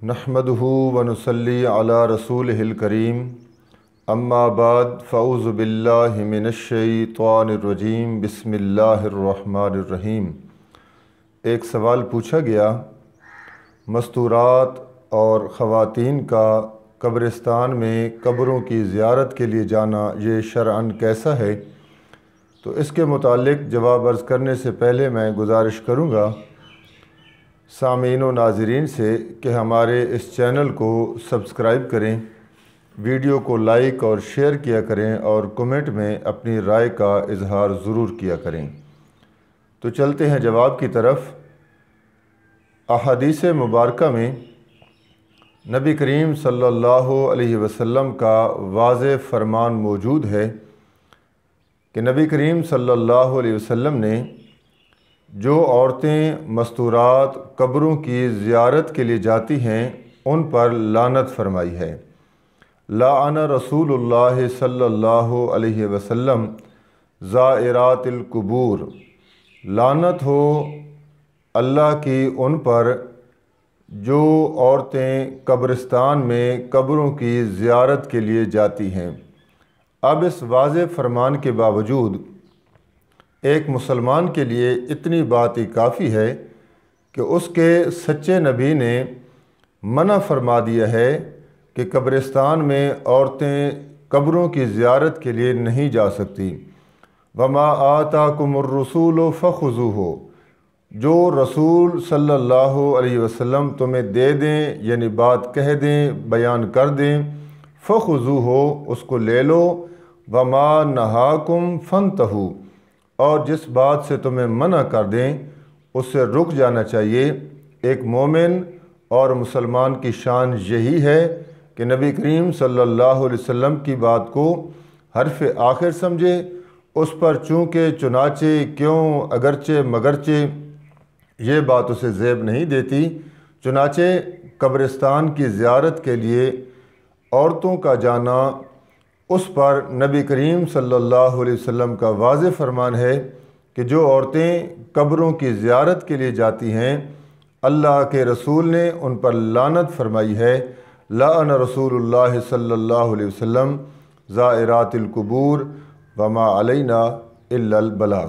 نحمدہ ونصلی علی رسولہ الکریم اما بعد فاعوذ باللہ من الشیطان الرجیم بسم اللہ الرحمن الرحیم۔ ایک سوال پوچھا گیا، مستورات اور خواتین کا قبرستان میں قبروں کی زیارت کے لیے جانا یہ شرعاً کیسا ہے؟ تو اس کے متعلق جواب عرض کرنے سے پہلے میں گزارش کروں گا سامعین و ناظرین سے کہ ہمارے اس چینل کو سبسکرائب کریں، ویڈیو کو لائک اور شیئر کیا کریں اور کمنٹ میں اپنی رائے کا اظہار ضرور کیا کریں۔ تو چلتے ہیں جواب کی طرف۔ احادیث مبارکہ میں نبی کریم صلی اللہ علیہ وسلم کا واضح فرمان موجود ہے کہ نبی کریم صلی اللہ علیہ وسلم نے جو عورتیں مستورات قبروں کی زیارت کے لیے جاتی ہیں ان پر لعنت فرمائی ہے۔ لعن رسول اللہ صلی اللہ علیہ وسلم زائرات القبور، لعنت ہو اللہ کی ان پر جو عورتیں قبرستان میں قبروں کی زیارت کے لیے جاتی ہیں۔ اب اس واضح فرمان کے باوجود ایک مسلمان کے لیے اتنی بات ہی کافی ہے کہ اس کے سچے نبی نے منع فرما دیا ہے کہ قبرستان میں عورتیں قبروں کی زیارت کے لیے نہیں جا سکتی۔ وما آتاکم الرسول فخذوہ، جو رسول صلی اللہ علیہ وسلم تمہیں دے دیں یعنی بات کہہ دیں، بیان کر دیں، فخذوہ، اس کو لے لو، وما نہاکم فانتہوا، اور جس بات سے تمہیں منع کر دیں اس سے رک جانا چاہیے۔ ایک مومن اور مسلمان کی شان یہی ہے کہ نبی کریم صلی اللہ علیہ وسلم کی بات کو حرف آخر سمجھے، اس پر چونکہ چنانچہ کیوں اگرچہ مگرچہ یہ بات اسے زیب نہیں دیتی۔ چنانچہ قبرستان کی زیارت کے لیے عورتوں کا جانا اس پر نبی کریم صلی اللہ علیہ وسلم کا واضح فرمان ہے کہ جو عورتیں قبروں کی زیارت کے لیے جاتی ہیں اللہ کے رسول نے ان پر لعنت فرمائی ہے۔ لعن رسول اللہ صلی اللہ علیہ وسلم زائرات القبور وما علینا الا البلاغ۔